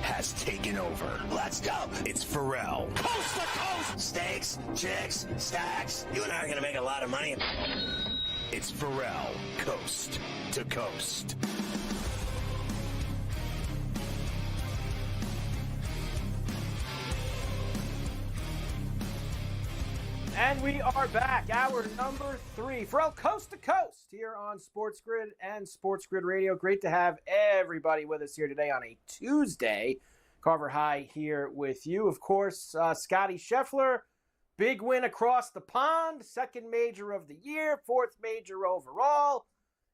has taken over. Let's go. It's Ferrall. Coast to coast. Steaks, chicks, stacks. You and I are going to make a lot of money. It's Ferrall, coast to coast. And we are back, hour number 3, Ferrall Coast to Coast here on SportsGrid and SportsGrid Radio. Great to have everybody with us here today on a Tuesday. Carver High here with you. Of course, Scotty Scheffler, big win across the pond, second major of the year, fourth major overall.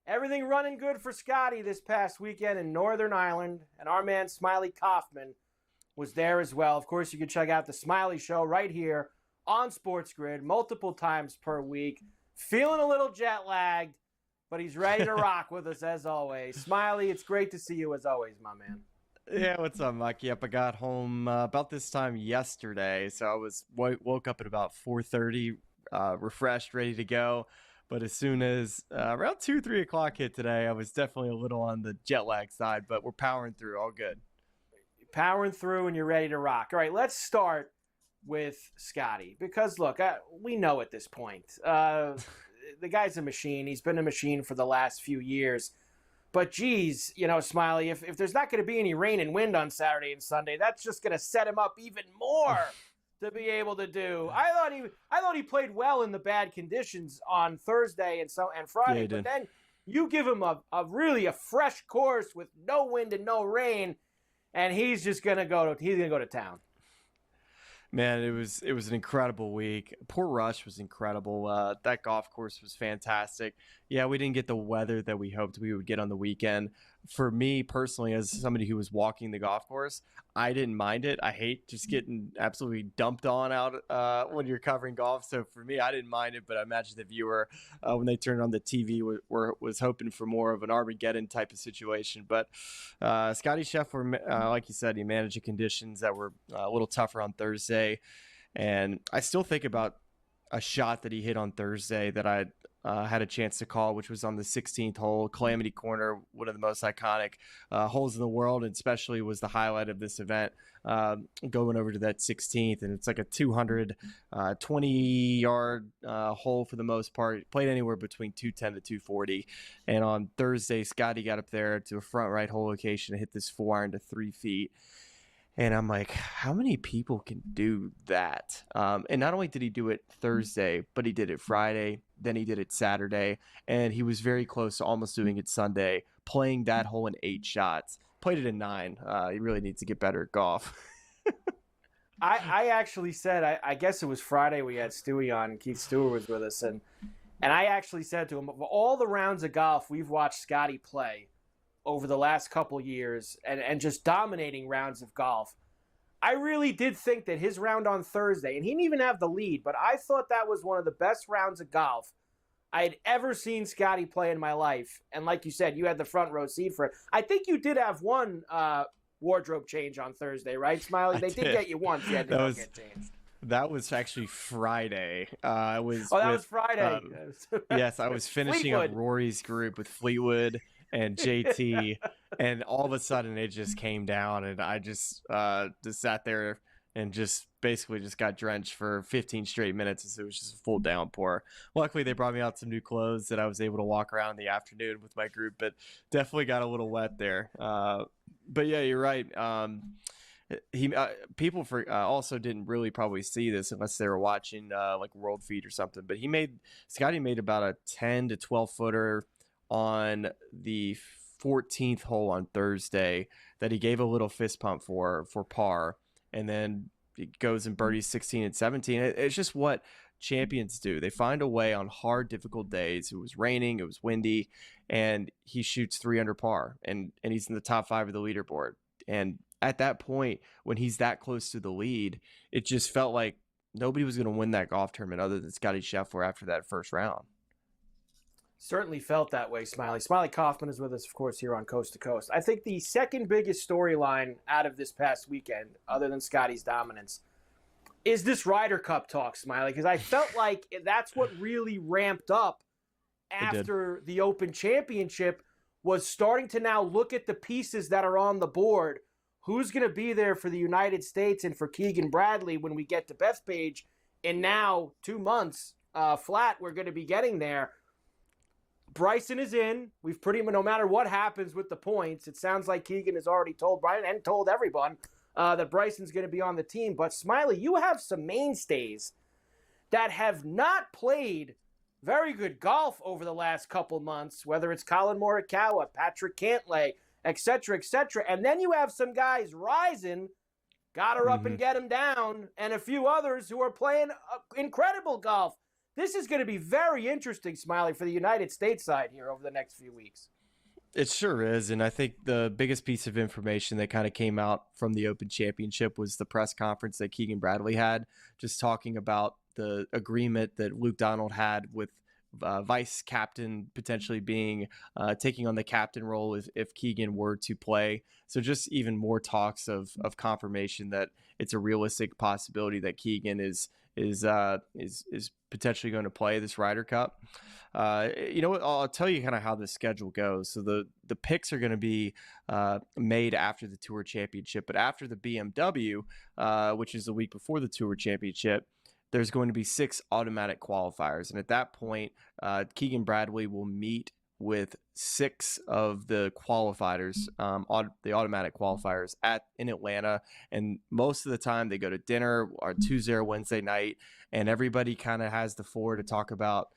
Everything running good for Scotty this past weekend in Northern Ireland. And our man Smiley Kaufman was there as well. Of course, you can check out the Smiley Show right here on SportsGrid multiple times per week. Feeling a little jet lagged, but he's ready to rock with us as always. Smiley, it's great to see you as always, my man. Yeah, what's up, Mike? Yep, I got home about this time yesterday, so I was woke up at about 4:30, refreshed, ready to go. But as soon as around 2-3 o'clock hit today, I was definitely a little on the jet lag side, but we're powering through, all good. Powering through and you're ready to rock. All right, let's start with Scotty, because look, we know at this point, the guy's a machine. He's been a machine for the last few years. But geez, Smiley, if there's not going to be any rain and wind on Saturday and Sunday, that's just going to set him up even more to be able to do. I thought he played well in the bad conditions on Thursday and Friday, yeah, but then you give him a really fresh course with no wind and no rain, and he's just going to go to town. Man, it was an incredible week. Port Rush was incredible. That golf course was fantastic. Yeah, we didn't get the weather that we hoped we would get on the weekend. For me personally, as somebody who was walking the golf course, I didn't mind it. I hate just getting absolutely dumped on out when you're covering golf. So for me, I didn't mind it, but I imagine the viewer, when they turned on the TV, was hoping for more of an Armageddon type of situation. But Scotty Scheffler, like you said, he managed the conditions that were a little tougher on Thursday. And I still think about a shot that he hit on Thursday that I had a chance to call, which was on the 16th hole, Calamity Corner, one of the most iconic holes in the world, and especially was the highlight of this event, going over to that 16th. And it's like a 220-yard hole for the most part. Played anywhere between 210 to 240. And on Thursday, Scotty got up there to a front right hole location to hit this 4-iron to 3 feet. And I'm like, how many people can do that? And not only did he do it Thursday, but he did it Friday, then he did it Saturday, and he was very close to almost doing it Sunday, playing that hole in 8 shots. Played it in 9. He really needs to get better at golf. I actually said, I guess it was Friday we had Stewie on, and Keith Stewart was with us, and I actually said to him, of all the rounds of golf we've watched Scotty play over the last couple years and just dominating rounds of golf, I really did think that his round on Thursday, and he didn't even have the lead, but I thought that was one of the best rounds of golf I had ever seen Scotty play in my life. And like you said, you had the front row seat for it. I think you did have one wardrobe change on Thursday, right, Smiley? They did get you once. You had to get changed. That was actually Friday. That was Friday. Yes, I was finishing up Rory's group with Fleetwood and JT, and all of a sudden it just came down, and I just sat there and just basically just got drenched for 15 straight minutes. So it was just a full downpour. Luckily, they brought me out some new clothes that I was able to walk around in the afternoon with my group, but definitely got a little wet there. But yeah, you're right. People also didn't really probably see this unless they were watching like World Feed or something. But Scotty made about a 10 to 12 footer on the 14th hole on Thursday that he gave a little fist pump for par, and then it goes and birdies 16 and 17. It's just what champions do. They find a way on hard, difficult days. It was raining, it was windy, and he shoots 3 under par, and he's in the top 5 of the leaderboard. And at that point, when he's that close to the lead, it just felt like nobody was going to win that golf tournament other than Scotty Scheffler after that first round. Certainly felt that way, Smiley. Smiley Kaufman is with us, of course, here on Coast to Coast. I think the second biggest storyline out of this past weekend, other than Scotty's dominance, is this Ryder Cup talk, Smiley, because I felt like that's what really ramped up after the Open Championship, was starting to now look at the pieces that are on the board. who's going to be there for the United States and for Keegan Bradley when we get to Bethpage in now 2 months flat. We're going to be getting there. Bryson is in. We've pretty much, no matter what happens with the points, it sounds like Keegan has already told Brian and told everyone that Bryson's going to be on the team. But Smiley, you have some mainstays that have not played very good golf over the last couple months, whether it's Colin Morikawa, Patrick Cantlay, et cetera, and then you have some guys rising, got her up and get him down, and a few others who are playing incredible golf. This is going to be very interesting, Smiley, for the United States side here over the next few weeks. It sure is, and I think the biggest piece of information that kind of came out from the Open Championship was the press conference that Keegan Bradley had, just talking about the agreement that Luke Donald had with vice captain potentially being taking on the captain role if Keegan were to play. So just even more talks of confirmation that it's a realistic possibility that Keegan is potentially going to play this Ryder Cup. I'll tell you kind of how the schedule goes. So the picks are going to be made after the Tour Championship, but after the BMW, which is the week before the Tour Championship, there's going to be 6 automatic qualifiers. And at that point, Keegan Bradley will meet with 6 of the qualifiers, the automatic qualifiers in Atlanta. And most of the time they go to dinner or Tuesday or Wednesday night, and everybody kind of has the floor to talk about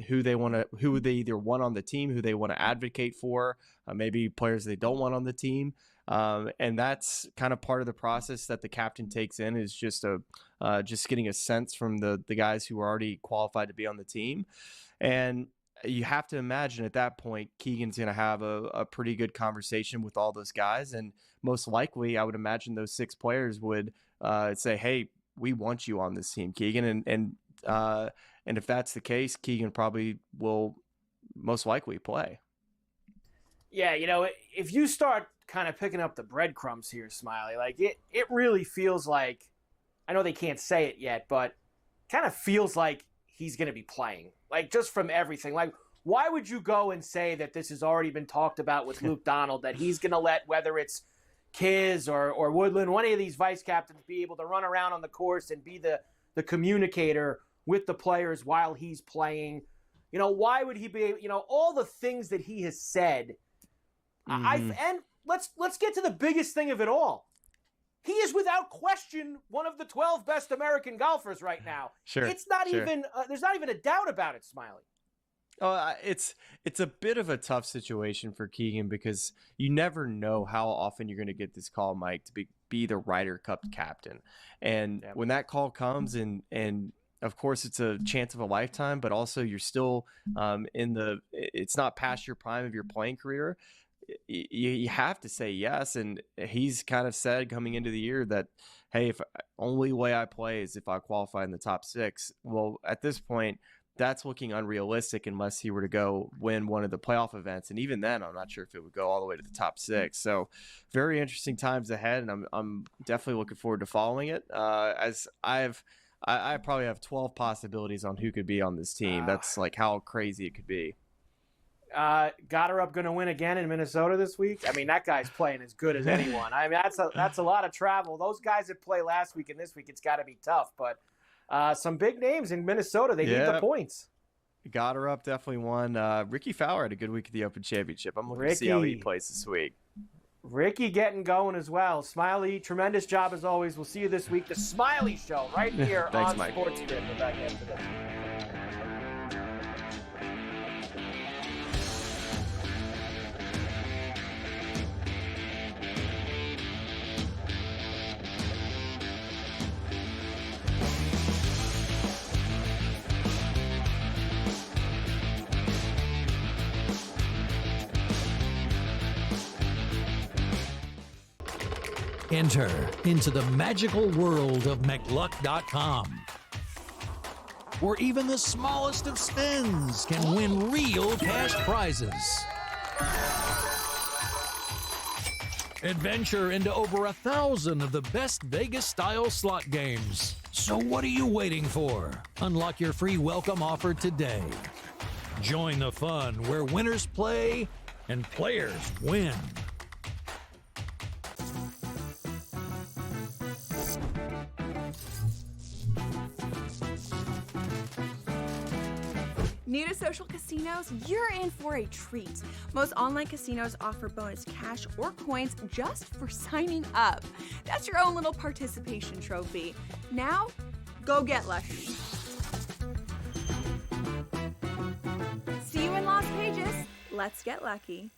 who they either want on the team, who they want to advocate for, maybe players they don't want on the team. And that's kind of part of the process that the captain takes in, is just getting a sense from the guys who are already qualified to be on the team. And you have to imagine at that point, Keegan's going to have a pretty good conversation with all those guys. And most likely, I would imagine those 6 players would say, hey, we want you on this team, Keegan. And if that's the case, Keegan probably will most likely play. Yeah, if you start kind of picking up the breadcrumbs here, Smiley, like it really feels like, I know they can't say it yet, but kind of feels like he's going to be playing, like just from everything. Like, why would you go and say that this has already been talked about with Luke Donald, that he's going to let, whether it's Kiz or Woodland, one of these vice captains, be able to run around on the course and be the communicator with the players while he's playing? Why would he be, all the things that he has said. And let's get to the biggest thing of it all. He is without question one of the 12 best American golfers right now. Sure. It's not even there's not even a doubt about it, Smiley. It's a bit of a tough situation for Keegan, because you never know how often you're going to get this call, Mike, to be the Ryder Cup captain. And when that call comes, and of course it's a chance of a lifetime, but also you're still it's not past your prime of your playing career. You have to say yes. And he's kind of said coming into the year that, hey, if only way I play is if I qualify in the top 6. Well, at this point, that's looking unrealistic unless he were to go win one of the playoff events. And even then, I'm not sure if it would go all the way to the top 6. So very interesting times ahead. And I'm definitely looking forward to following it. As I probably have 12 possibilities on who could be on this team. That's like how crazy it could be. Got her up going to win again in Minnesota this week. I mean, that guy's playing as good as anyone. I mean, that's a lot of travel. Those guys that play last week and this week, it's got to be tough. But some big names in Minnesota, they need the points. Got her up, definitely won. Ricky Fowler had a good week at the Open Championship. I'm looking to see how he plays this week. Ricky getting going as well. Smiley, tremendous job as always. We'll see you this week. The Smiley Show right here Thanks, on Mike. SportsGrid. We're back after this. Enter into the magical world of McLuck.com, where even the smallest of spins can win real cash prizes. Adventure into over 1,000 of the best Vegas-style slot games. So what are you waiting for? Unlock your free welcome offer today. Join the fun where winners play and players win. Coast. New to social casinos? You're in for a treat. Most online casinos offer bonus cash or coins just for signing up. That's your own little participation trophy. Now, go get lucky. See you in Las Vegas. Let's get lucky.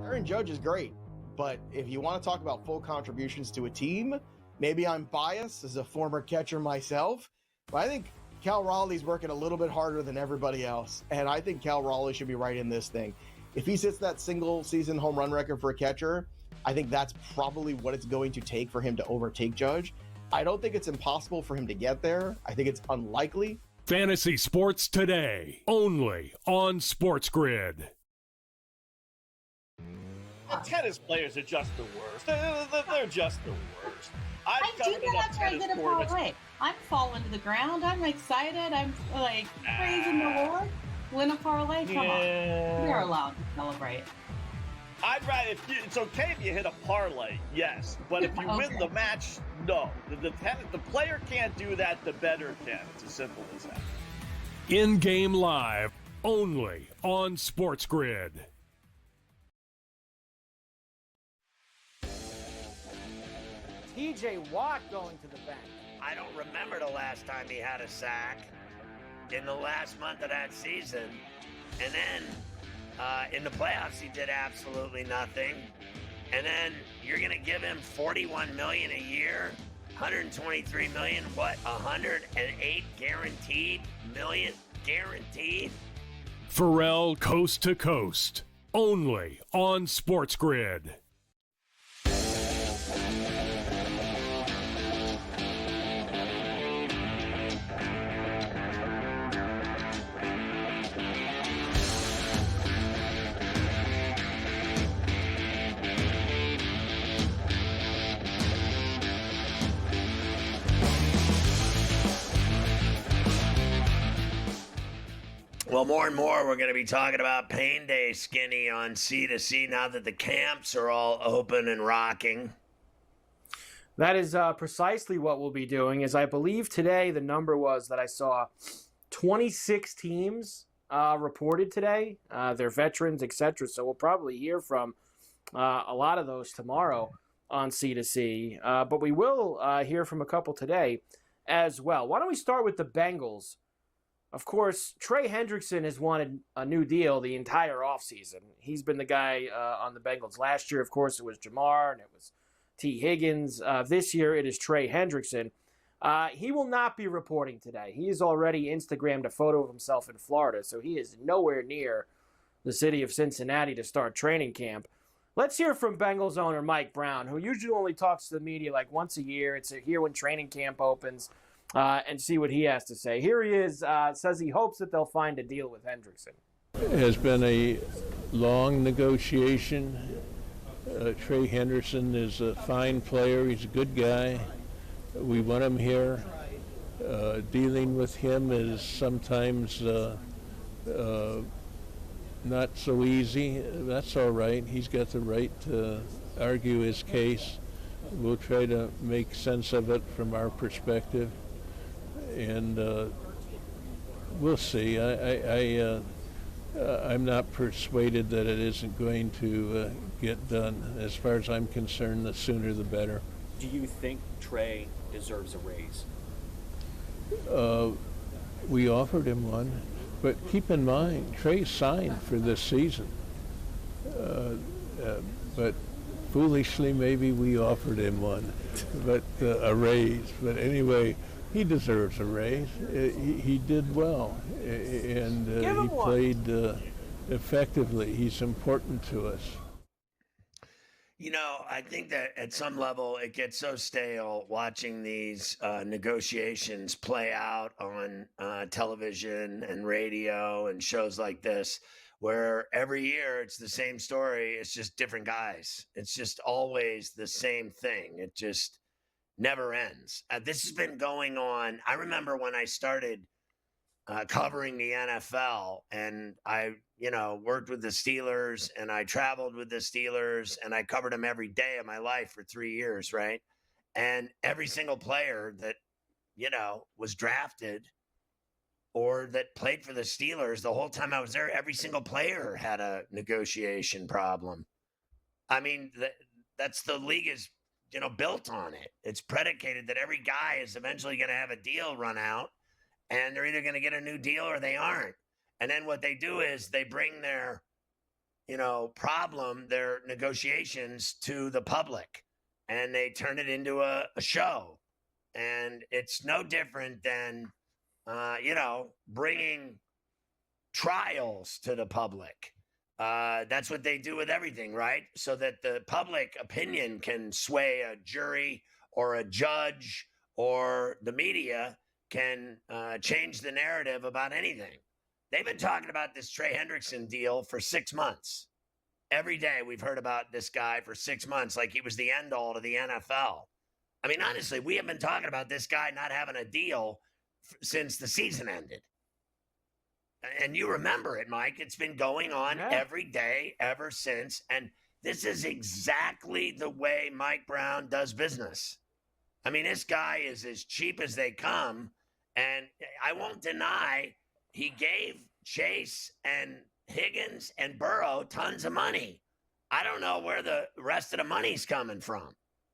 Aaron Judge is great, but if you want to talk about full contributions to a team, maybe I'm biased as a former catcher myself, but I think Cal Raleigh's working a little bit harder than everybody else, and I think Cal Raleigh should be right in this thing. If he sets that single-season home run record for a catcher, I think that's probably what it's going to take for him to overtake Judge. I don't think it's impossible for him to get there. I think it's unlikely. Fantasy Sports Today, only on SportsGrid. The tennis players are just the worst. They're just the worst. I do that after I get a parlay. I'm falling to the ground. I'm excited. I'm like praising the Lord. Win a parlay. Come on. You're allowed to celebrate. I'd rather, it's okay if you hit a parlay, yes. But if you win the match, no. The player can't do that. The bettor can. It's as simple as that. In-game live, only on SportsGrid. TJ Watt going to the bench. I don't remember the last time he had a sack in the last month of that season. And then in the playoffs, he did absolutely nothing. And then you're going to give him $41 million a year, $123 million, what, 108 guaranteed million guaranteed? Ferrall Coast to Coast, only on SportsGrid. Well, more and more, we're going to be talking about Pain Day Skinny on C2C now that the camps are all open and rocking. That is precisely what we'll be doing. Is I believe today the number was that I saw 26 teams reported today. They're veterans, etc. So we'll probably hear from a lot of those tomorrow on C2C. But we will hear from a couple today as well. Why don't we start with the Bengals? Of course, Trey Hendrickson has wanted a new deal the entire offseason. He's been the guy on the Bengals. Last year, of course, it was Jamar and it was T. Higgins. This year, it is Trey Hendrickson. He will not be reporting today. He has already Instagrammed a photo of himself in Florida, so he is nowhere near the city of Cincinnati to start training camp. Let's hear from Bengals owner Mike Brown, who usually only talks to the media like once a year. It's here when training camp opens. And see what he has to say. Here he is, says he hopes that they'll find a deal with Hendrickson. It has been a long negotiation. Trey Henderson is a fine player. He's a good guy. We want him here. Dealing with him is sometimes not so easy. That's all right. He's got the right to argue his case. We'll try to make sense of it from our perspective. And we'll see. I'm not persuaded that it isn't going to get done. As far as I'm concerned, the sooner the better. Do you think Trey deserves a raise? We offered him one, but keep in mind, Trey signed for this season. But foolishly, maybe we offered him one, but a raise. But anyway, he deserves a raise. He did well, and he played effectively. He's important to us. You know, I think that at some level it gets so stale watching these negotiations play out on television and radio and shows like this, where every year it's the same story. It's just different guys. It's just always the same thing. It just never ends. This has been going on. I remember when I started covering the NFL, and I, worked with the Steelers, and I traveled with the Steelers, and I covered them every day of my life for 3 years, right? And every single player that, was drafted or that played for the Steelers, the whole time I was there, every single player had a negotiation problem. I mean, that's the league is, built on it. It's predicated that every guy is eventually going to have a deal run out, and they're either going to get a new deal or they aren't. And then what they do is they bring their, their negotiations to the public, and they turn it into a show. And it's no different than, bringing trials to the public. That's what they do with everything, right? So that the public opinion can sway a jury or a judge, or the media can change the narrative about anything. They've been talking about this Trey Hendrickson deal for 6 months. Every day we've heard about this guy for 6 months, like he was the end all to the NFL. I mean, honestly, we have been talking about this guy not having a deal since the season ended. And you remember it, Mike. It's been going on every day ever since. And this is exactly the way Mike Brown does business. I mean, this guy is as cheap as they come. And I won't deny he gave Chase and Higgins and Burrow tons of money. I don't know where the rest of the money's coming from.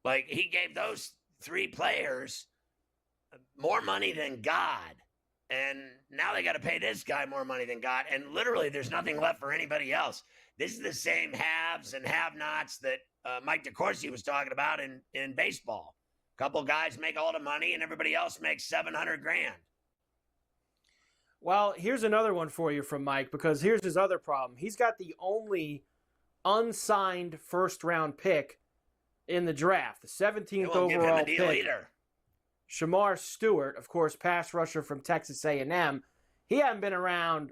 Like, he gave those 3 players more money than God. And now they got to pay this guy more money than God. And literally, there's nothing left for anybody else. This is the same haves and have-nots that Mike DeCourcy was talking about in baseball. A couple guys make all the money, and everybody else makes $700,000. Well, here's another one for you from Mike, because here's his other problem. He's got the only unsigned first-round pick in the draft, the 17th overall pick. Either. Shamar Stewart, of course, pass rusher from Texas A&M. He hadn't been around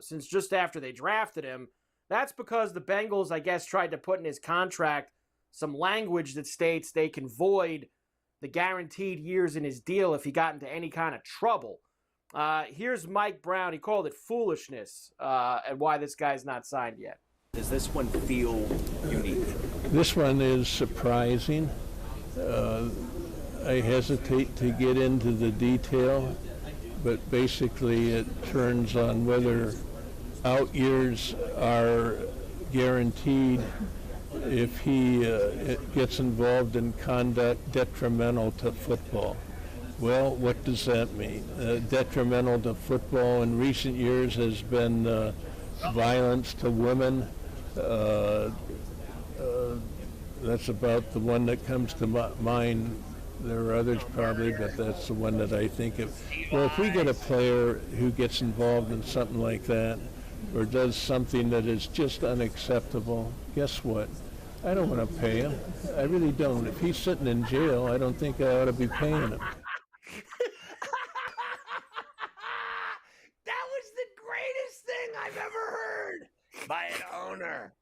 since just after they drafted him. That's because the Bengals, I guess, tried to put in his contract some language that states they can void the guaranteed years in his deal if he got into any kind of trouble. Here's Mike Brown. He called it foolishness and why this guy's not signed yet. Does this one feel unique? This one is surprising. I hesitate to get into the detail, but basically it turns on whether out years are guaranteed if he gets involved in conduct detrimental to football. Well, what does that mean? Detrimental to football in recent years has been violence to women. That's about the one that comes to mind. There are others probably, but that's the one that I think of. Well, if we get a player who gets involved in something like that or does something that is just unacceptable, guess what? I don't want to pay him. I really don't. If he's sitting in jail, I don't think I ought to be paying him. That was the greatest thing I've ever heard by an owner.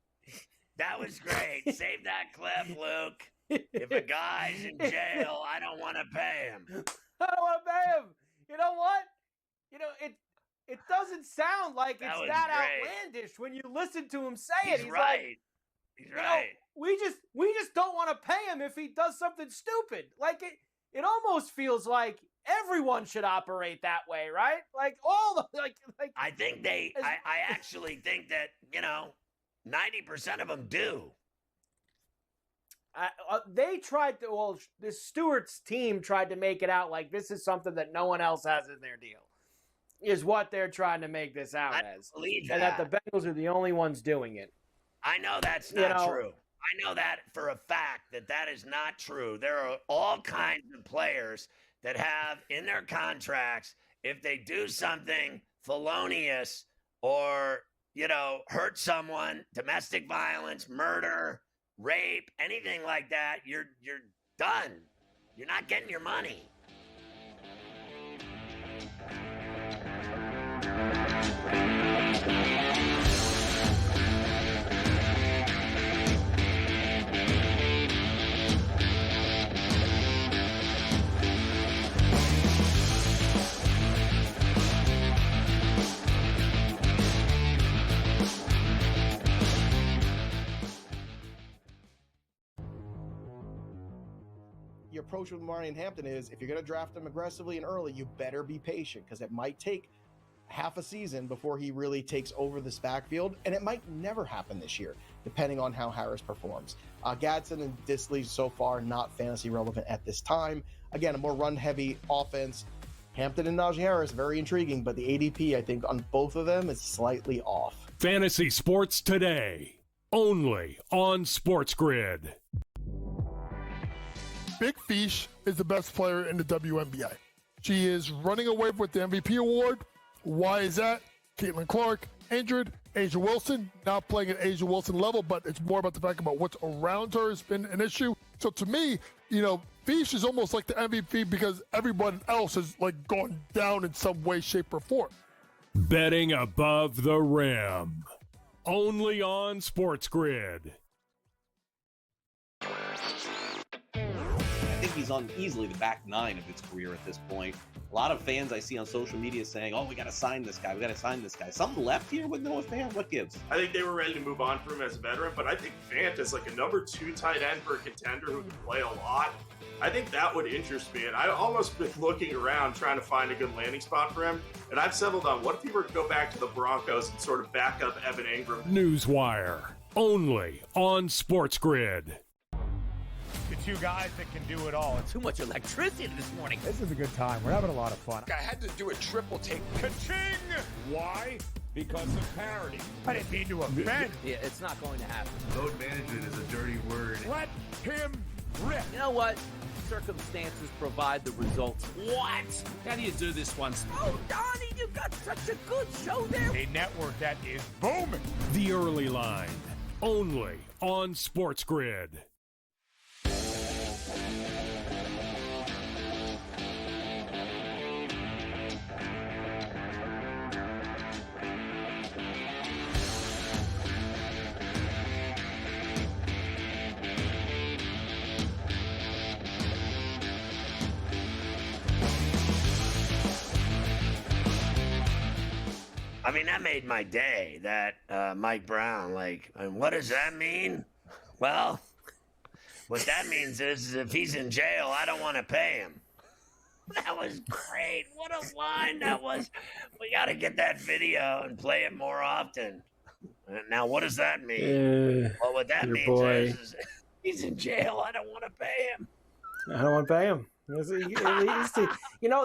That was great. Save that clip, Luke. If a guy's in jail, I don't want to pay him. I don't want to pay him. You know what? It doesn't sound like it's that outlandish when you listen to him say it. He's right. Like, he's right. We just don't want to pay him if he does something stupid. Like it almost feels like everyone should operate that way, right? Like all the like. I think I actually think that 90% of them do. They tried to. Well, the Stewart's team tried to make it out like this is something that no one else has in their deal. Is what they're trying to make this out as. Believe and that the Bengals are the only ones doing it. I know that's not true. I know that for a fact that is not true. There are all kinds of players that have in their contracts, if they do something felonious or, hurt someone, domestic violence, murder, rape, anything like that, you're done. You're not getting your money. your approach with Marion Hampton is, if you're going to draft him aggressively and early, you better be patient, because it might take half a season before he really takes over this backfield, and it might never happen this year, depending on how Harris performs. Gadsden and Disley so far not fantasy relevant at this time. Again, a more run-heavy offense. Hampton and Najee Harris, very intriguing, but the ADP, I think, on both of them is slightly off. Fantasy Sports Today, only on SportsGrid. Big Fish is the best player in the WNBA. She is running away with the MVP award. Why is that? Caitlin Clark, injured. Asia Wilson, not playing at Asia Wilson level, but it's more about the fact about what's around her has been an issue. So to me, Fish is almost like the MVP because everyone else has gone down in some way, shape, or form. Betting above the rim, only on SportsGrid. I think he's on easily the back nine of his career at this point. A lot of fans I see on social media saying, "Oh, we got to sign this guy. We got to sign this guy." Something left here with Noah Fant? What gives? I think they were ready to move on from him as a veteran, but I think Fant is like a number 2 tight end for a contender who can play a lot. I think that would interest me, and I almost been looking around trying to find a good landing spot for him, and I've settled on what if he were to go back to the Broncos and sort of back up Evan Ingram. Newswire, only on SportsGrid. The two guys that can do it all. Too much electricity this morning. This is a good time. We're having a lot of fun. I had to do a triple take. Ka-ching! Why? Because of parity. I didn't mean to offend. Yeah, it's not going to happen. Load management is a dirty word. Let him rip. You know what? Circumstances provide the results. What? How do you do this once? Oh, Donnie, you got such a good show there. A network that is booming. The Early Line, only on SportsGrid. I mean, that made my day, that Mike Brown. What does that mean? Well, what that means is if he's in jail, I don't want to pay him. That was great. What a line that was. We got to get that video and play it more often. Now, what does that mean? Well, what that means is if he's in jail, I don't want to pay him. I don't want to pay him.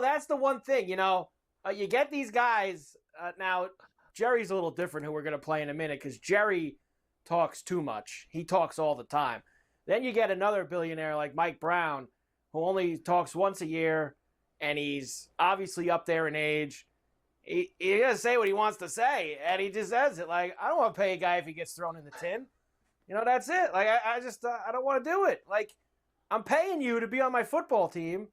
That's the one thing, you get these guys. Now, Jerry's a little different, who we're going to play in a minute, because Jerry talks too much. He talks all the time. Then you get another billionaire like Mike Brown, who only talks once a year, and he's obviously up there in age. He doesn't say what he wants to say, and he just says it. I don't want to pay a guy if he gets thrown in the tin. That's it. I don't want to do it. I'm paying you to be on my football team.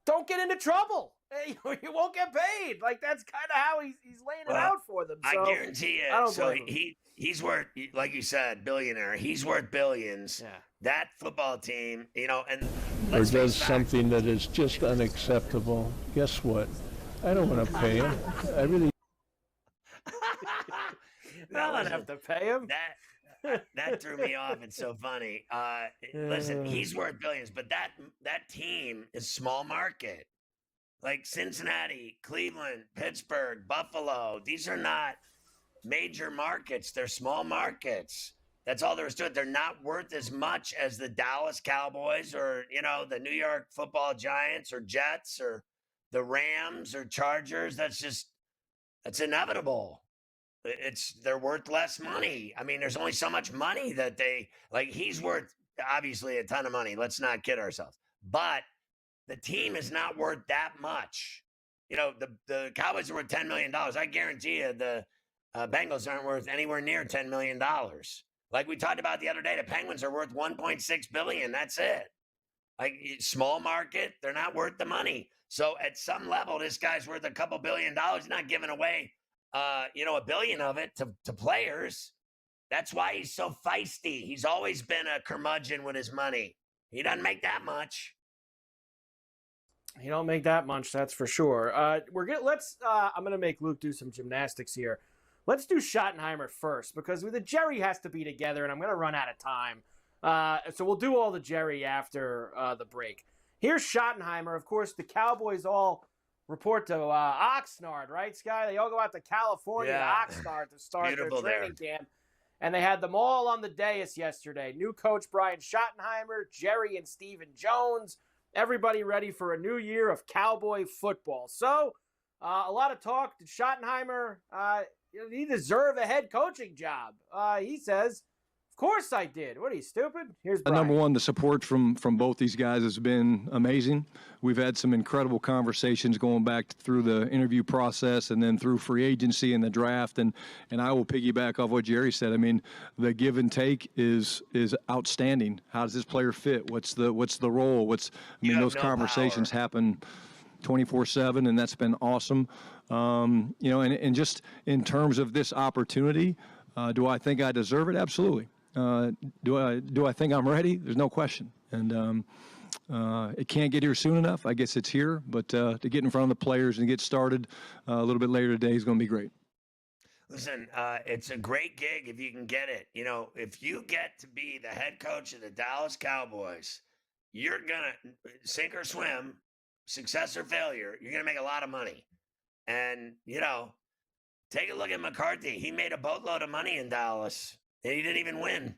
Don't get into trouble. You won't get paid. That's kind of how he's laying it out for them. So, I guarantee you. So he's worth, like you said, billionaire. He's worth billions. Yeah. That football team, and or does something that is just unacceptable. Guess what? I don't want to pay him. I really. I don't have to pay him. That threw me off. It's so funny. Listen, he's worth billions, but that team is small market. Like Cincinnati, Cleveland, Pittsburgh, Buffalo. These are not major markets. They're small markets. That's all there is to it. They're not worth as much as the Dallas Cowboys or, the New York Football Giants or Jets or the Rams or Chargers. That's inevitable. They're worth less money. I mean, there's only so much money that he's worth obviously a ton of money. Let's not kid ourselves. But the team is not worth that much. The Cowboys are worth $10 million. I guarantee you the Bengals aren't worth anywhere near $10 million. Like we talked about the other day, the Penguins are worth $1.6 billion. That's it. Small market, they're not worth the money. So at some level, this guy's worth a couple $1 billion. He's not giving away, $1 billion of it to players. That's why he's so feisty. He's always been a curmudgeon with his money. He doesn't make that much. He don't make that much, that's for sure. I'm gonna make Luke do some gymnastics here. Let's do Schottenheimer first, because the Jerry has to be together, and I'm gonna run out of time. So we'll do all the Jerry after the break. Here's Schottenheimer. Of course, the Cowboys all report to Oxnard, right, Sky? They all go out to California to Oxnard to start Beautiful their training camp. And they had them all on the dais yesterday. New coach Brian Schottenheimer, Jerry and Stephen Jones, everybody ready for a new year of Cowboy football. So a lot of talk. Did Schottenheimer, he deserve a head coaching job? He says, of course I did. What are you, stupid? Here's Brian. Number one, the support from both these guys has been amazing. We've had some incredible conversations going back through the interview process and then through free agency and the draft. And I will piggyback off what Jerry said. I mean, the give and take is outstanding. How does this player fit? What's the role? Those conversations happen 24/7, and that's been awesome. And just in terms of this opportunity, do I think I deserve it? Absolutely. Do I think I'm ready? There's no question. And it can't get here soon enough. I guess it's here. But to get in front of the players and get started a little bit later today is going to be great. Listen, it's a great gig if you can get it. If you get to be the head coach of the Dallas Cowboys, you're going to sink or swim, success or failure, you're going to make a lot of money. And, take a look at McCarthy. He made a boatload of money in Dallas, and he didn't even win.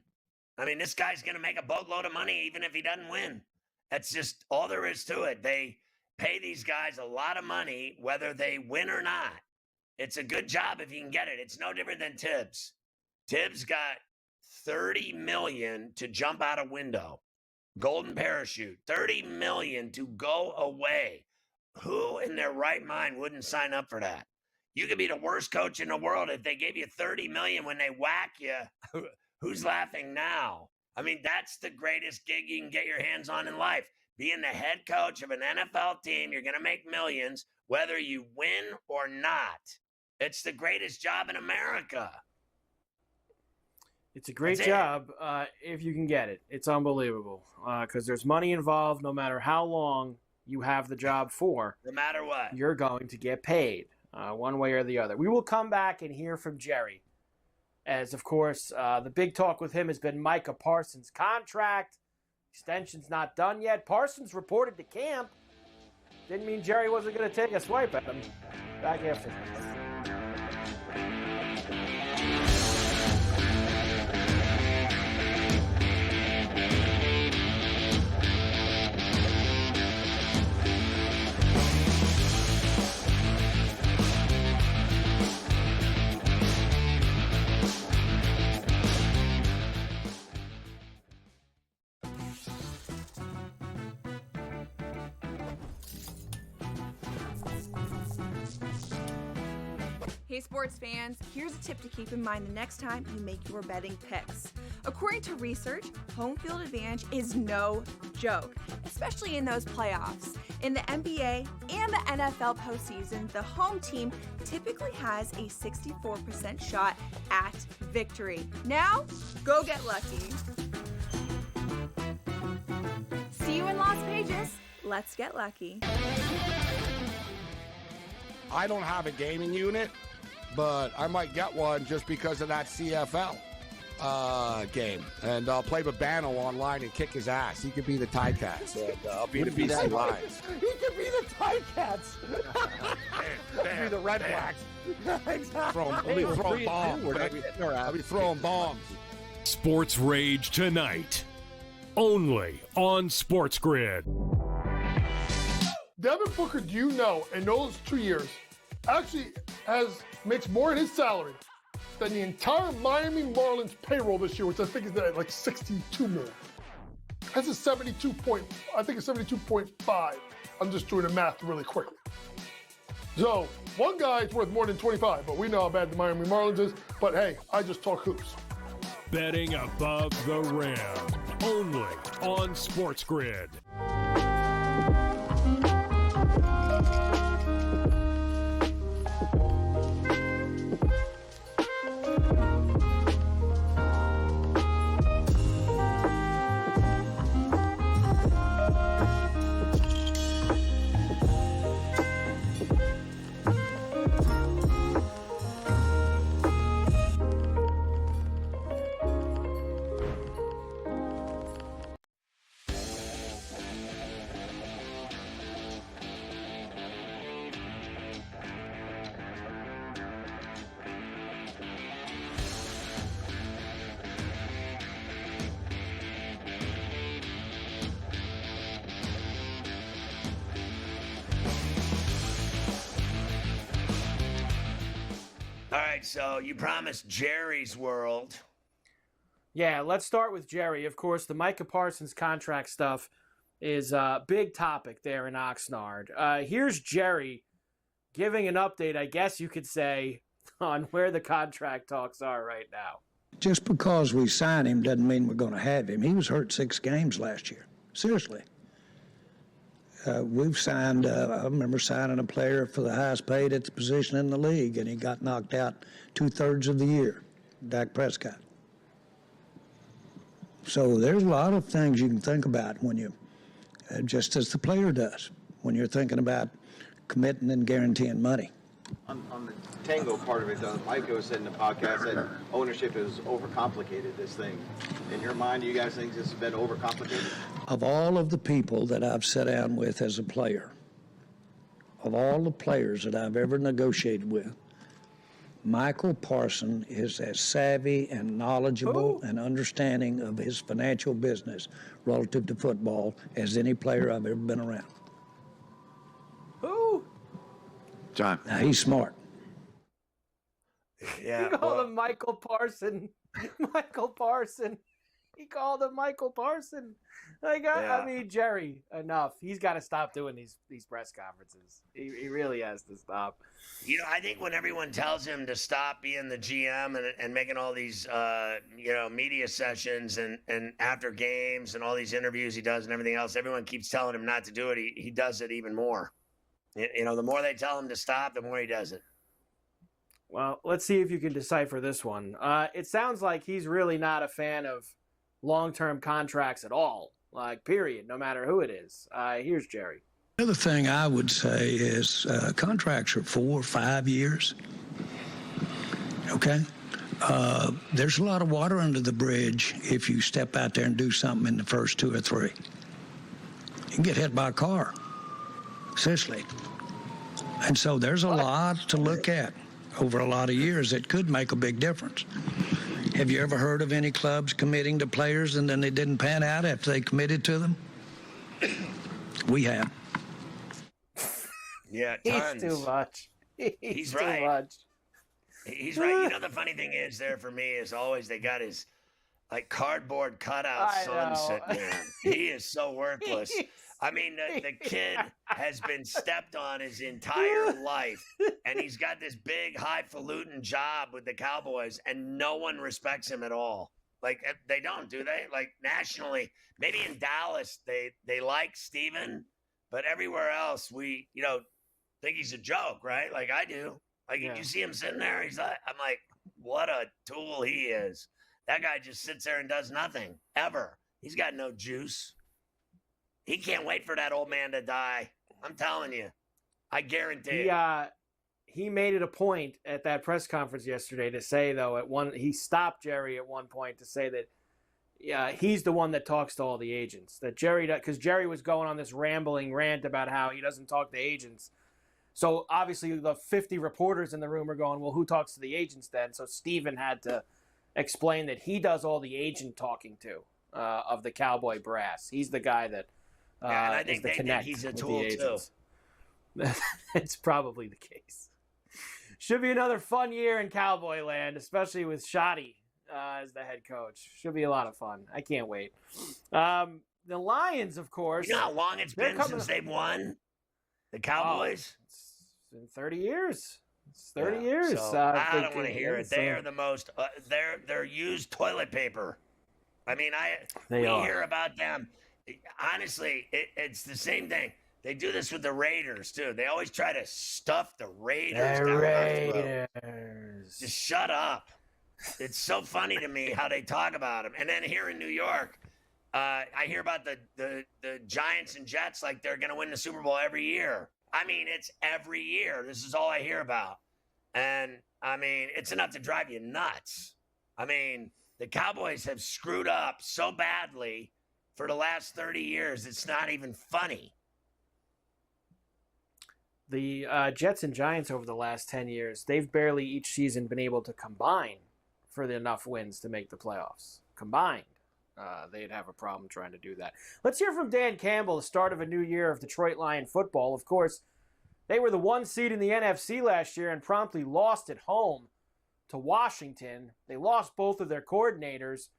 I mean, this guy's going to make a boatload of money even if he doesn't win. That's just all there is to it. They pay these guys a lot of money, whether they win or not. It's a good job if you can get it. It's no different than Tibbs. Tibbs got $30 million to jump out a window. Golden parachute. $30 million to go away. Who in their right mind wouldn't sign up for that? You could be the worst coach in the world. If they gave you $30 million when they whack you, who's laughing now? I mean, that's the greatest gig you can get your hands on in life. Being the head coach of an NFL team, you're going to make millions, whether you win or not. It's the greatest job in America. It's a great job if you can get it. It's unbelievable because there's money involved no matter how long you have the job for. No matter what. You're going to get paid one way or the other. We will come back and hear from Jerry. As, of course, the big talk with him has been Micah Parsons' contract. Extension's not done yet. Parsons reported to camp. Didn't mean Jerry wasn't going to take a swipe at him. Back after this. Hey sports fans, here's a tip to keep in mind the next time you make your betting picks. According to research, home field advantage is no joke, especially in those playoffs. In the NBA and the NFL postseason, the home team typically has a 64% shot at victory. Now, go get lucky. See you in Las Vegas. Let's get lucky. I don't have a gaming unit, but I might get one just because of that CFL game. And I'll play Babano online and kick his ass. He could be the Ticats. And I'll be the BC Lions. He could be the Ticats. Be the Red Blacks. Exactly. I'll be throwing bombs. I'll be throwing bombs. Sports Rage tonight, only on SportsGrid. Devin Booker, do you know, in those 2 years, actually makes more in his salary than the entire Miami Marlins payroll this year, which I think is at like $62 million. That's a 72.5. I'm just doing the math really quickly. So one guy is worth more than 25, but we know how bad the Miami Marlins is. But hey, I just talk hoops. Betting above the rim, only on SportsGrid. right, so you promised Jerry's world. Yeah, let's start with Jerry. Of course, the Micah Parsons contract stuff is a big topic there in Oxnard. Here's Jerry giving an update, I guess you could say, on where the contract talks are right now. Just because we sign him doesn't mean we're going to have him. He was hurt 6 games last year. Seriously. We've signed, I remember signing a player for the highest paid at the position in the league, and he got knocked out 2/3 of the year, Dak Prescott. So there's a lot of things you can think about when you, just as the player does, when you're thinking about committing and guaranteeing money. On the tango part of it, though, Micah said in the podcast that ownership has overcomplicated this thing. In your mind, do you guys think this has been overcomplicated? Of all of the people that I've sat down with as a player, of all the players that I've ever negotiated with, Michael Parsons is as savvy and knowledgeable and understanding of his financial business relative to football as any player I've ever been around. Who? John. Now, he's smart. Yeah. He called him Michael Parson. Michael Parson. He called him Michael Parson. I mean, Jerry, enough. He's got to stop doing these press conferences. He really has to stop. You know, I think when everyone tells him to stop being the GM and making all these, media sessions and after games and all these interviews he does and everything else, everyone keeps telling him not to do it. He does it even more. You know, the more they tell him to stop, the more he does it. Well, let's see if you can decipher this one. It sounds like he's really not a fan of long-term contracts at all, like, period, no matter who it is. Here's Jerry. The other thing I would say is contracts are 4 or 5 years. Okay? There's a lot of water under the bridge if you step out there and do something in the first 2 or 3. You can get hit by a car. Seriously. And so there's a lot to look at over a lot of years that could make a big difference. Have you ever heard of any clubs committing to players and then they didn't pan out after they committed to them? We have. Yeah, tons. He's too much. He's too right. much. He's right. You know, the funny thing is there for me is always they got his cardboard cutout son sitting there. He is so worthless. I mean, the kid has been stepped on his entire life, and he's got this big, highfalutin job with the Cowboys, and no one respects him at all. Like, they don't, do they? Like, nationally, maybe in Dallas, they like Steven, but everywhere else, we, think he's a joke, right? Like, I do. Like, you see him sitting there, I'm like, what a tool he is. That guy just sits there and does nothing, ever. He's got no juice. He can't wait for that old man to die. I'm telling you. I guarantee it. He made it a point at that press conference yesterday to say, though, he stopped Jerry at one point to say that he's the one that talks to all the agents. That Jerry, because Jerry was going on this rambling rant about how he doesn't talk to agents. So obviously the 50 reporters in the room are going, well, who talks to the agents then? So Steven had to explain that he does all the agent talking to of the Cowboy brass. He's the guy that and I think they think he's a tool too. It's probably the case. Should be another fun year in Cowboy land, especially with Shoddy as the head coach. Should be a lot of fun. I can't wait. The Lions, of course. You know how long it's been since they've won? The Cowboys? It's been 30 years. It's 30 years. So I don't want to hear it. They are the most. They're used toilet paper. I mean, we hear about them. Honestly, it's the same thing. They do this with the Raiders too. They always try to stuff the Raiders down our throat. Just shut up. It's so funny to me how they talk about them. And then here in New York, I hear about the Giants and Jets like they're going to win the Super Bowl every year. I mean, it's every year. This is all I hear about. And, I mean, it's enough to drive you nuts. I mean, the Cowboys have screwed up so badly for the last 30 years, it's not even funny. The Jets and Giants over the last 10 years, they've barely each season been able to combine for enough wins to make the playoffs. Combined. They'd have a problem trying to do that. Let's hear from Dan Campbell, the start of a new year of Detroit Lion football. Of course, they were the 1 seed in the NFC last year and promptly lost at home to Washington. They lost both of their coordinators.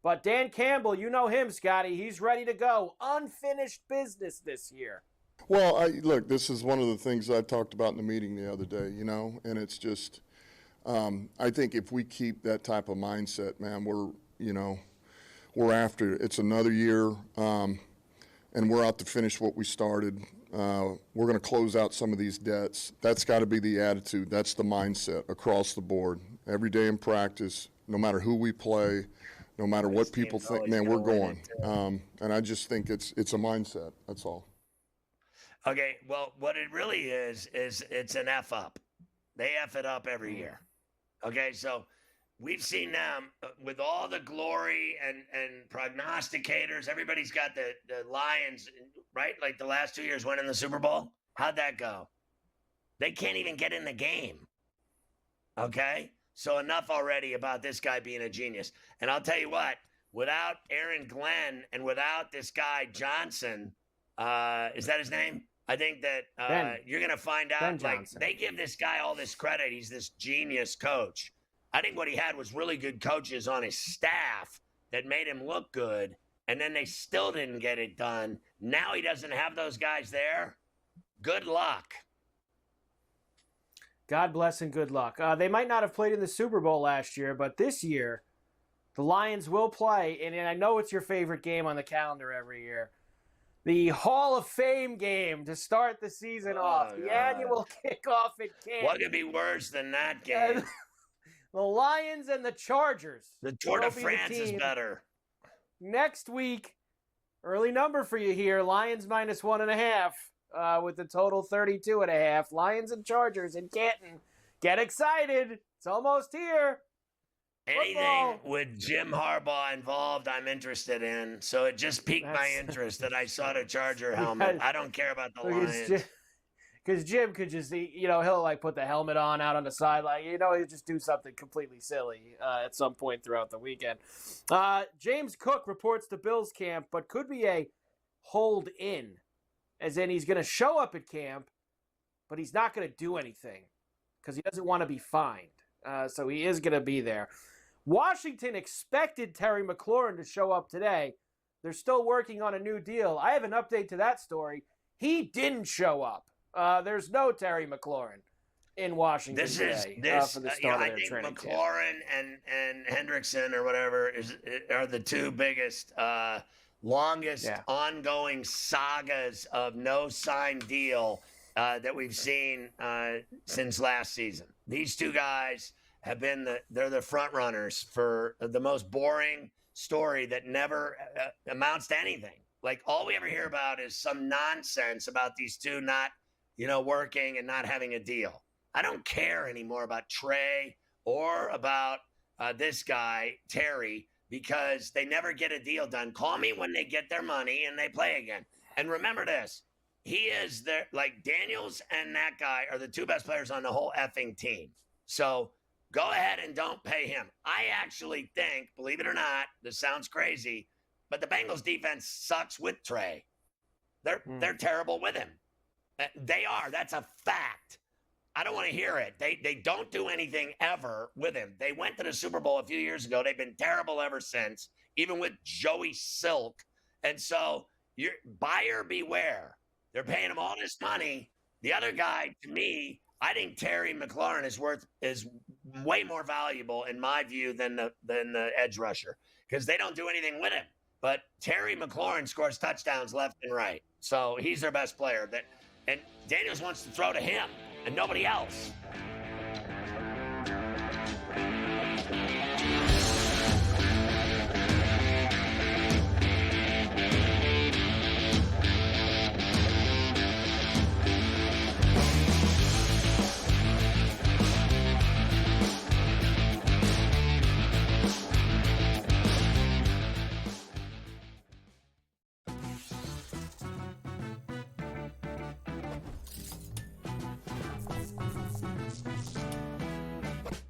But Dan Campbell, you know him, Scotty. He's ready to go. Unfinished business this year. Well, look, this is one of the things I talked about in the meeting the other day, and it's just, I think if we keep that type of mindset, man, we're after it. It's another year, and we're out to finish what we started. We're going to close out some of these debts. That's got to be the attitude. That's the mindset across the board. Every day in practice, no matter who we play, no matter what people think, man, we're going. And I just think it's a mindset. That's all. Okay, well, what it really is it's an F up. They F it up every year. Okay, so we've seen them with all the glory and prognosticators. Everybody's got the Lions, right? Like the last 2 years winning the Super Bowl. How'd that go? They can't even get in the game. Okay? So enough already about this guy being a genius. And I'll tell you what, without Aaron Glenn and without this guy Johnson, is that his name? I think that you're going to find out, like, they give this guy all this credit. He's this genius coach. I think what he had was really good coaches on his staff that made him look good, and then they still didn't get it done. Now he doesn't have those guys there. Good luck. God bless and good luck. They might not have played in the Super Bowl last year, but this year, the Lions will play, and I know it's your favorite game on the calendar every year, the Hall of Fame game to start the season off. The annual kickoff at camp. What could be worse than that game? The Lions and the Chargers. The Tour de France is better. Next week, early number for you here. Lions -1.5 with the total 32.5. Lions and Chargers in Canton. Get excited. It's almost here. Anything with Jim Harbaugh involved, I'm interested in. So it just piqued my interest that I saw the Charger helmet. I don't care about the Lions. Because Jim could just, he'll like put the helmet on out on the sideline. He'll just do something completely silly at some point throughout the weekend. James Cook reports to Bills camp, but could be a hold in, as in he's going to show up at camp, but he's not going to do anything because he doesn't want to be fined. So he is going to be there. Washington expected Terry McLaurin to show up today. They're still working on a new deal. I have an update to that story. He didn't show up. There's no Terry McLaurin in Washington today for the start of their training camp. McLaurin and Hendrickson or whatever are the two biggest, longest ongoing sagas of no sign deal that we've seen since last season. These two guys have been they're the front runners for the most boring story that never amounts to anything. Like all we ever hear about is some nonsense about these two not, working and not having a deal. I don't care anymore about Trey or about this guy, Terry, because they never get a deal done. Call me when they get their money and they play again. And remember this, he is there, like Daniels and that guy are the two best players on the whole effing team. So go ahead and don't pay him. I actually think, believe it or not, this sounds crazy, but the Bengals defense sucks with Trey. They're terrible with him. They are. That's a fact. I don't want to hear it. They don't do anything ever with him. They went to the Super Bowl a few years ago. They've been terrible ever since, even with Joey Silk. And so buyer beware. They're paying him all this money. The other guy, to me, I think Terry McLaurin is way more valuable in my view than the edge rusher because they don't do anything with him. But Terry McLaurin scores touchdowns left and right, so he's their best player. And Daniels wants to throw to him and nobody else.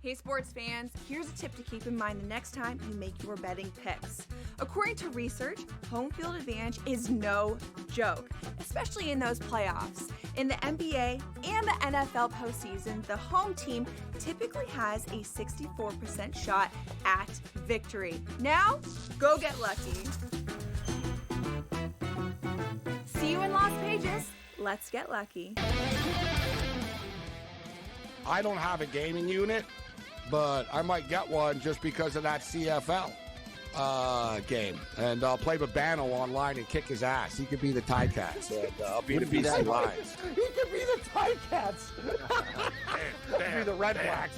Hey sports fans, here's a tip to keep in mind the next time you make your betting picks. According to research, home field advantage is no joke, especially in those playoffs. In the NBA and the NFL postseason, the home team typically has a 64% shot at victory. Now, go get lucky. See you in Las Vegas. Let's get lucky. I don't have a gaming unit, but I might get one just because of that CFL game. And I'll play Babano online and kick his ass. He could be the Ticats. And I'll be the BC Lions. He could be the Ticats. Be the Red Blacks.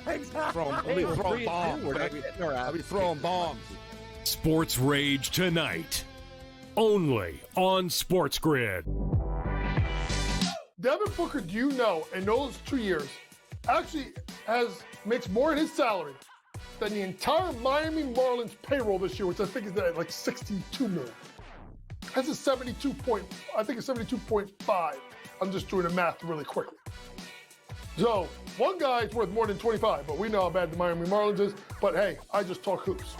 Exactly. I'll be throwing bombs. I'll be throwing bombs. Sports Rage tonight, only on SportsGrid. Devin Booker, do you know, in those 2 years, actually makes more in his salary than the entire Miami Marlins payroll this year, which I think is at like $62 million. That's a 72.5. I'm just doing the math really quickly. So one guy's worth more than 25, but we know how bad the Miami Marlins is. But hey, I just talk hoops.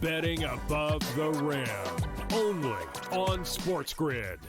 Betting above the rim, only on SportsGrid.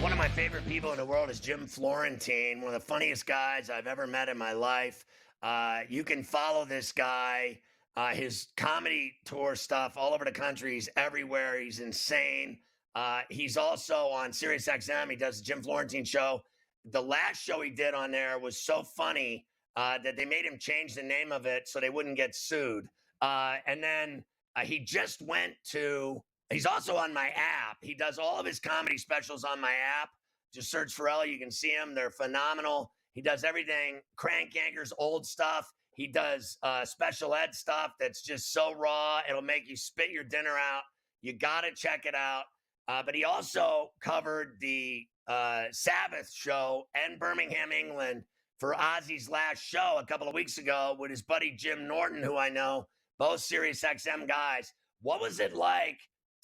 One of my favorite people in the world is Jim Florentine, one of the funniest guys I've ever met in my life. You can follow this guy, his comedy tour stuff all over the country. He's everywhere. He's insane. He's also on SiriusXM. He does the Jim Florentine show. The last show he did on there was so funny that they made him change the name of it so they wouldn't get sued. And then he just went to... He's also on my app. He does all of his comedy specials on my app. Just search Ferrall. You can see him. They're phenomenal. He does everything. Crank Yankers, old stuff. He does special ed stuff that's just so raw. It'll make you spit your dinner out. You got to check it out. But he also covered the Sabbath show in Birmingham, England for Ozzy's last show a couple of weeks ago with his buddy Jim Norton, who I know, both SiriusXM guys. What was it like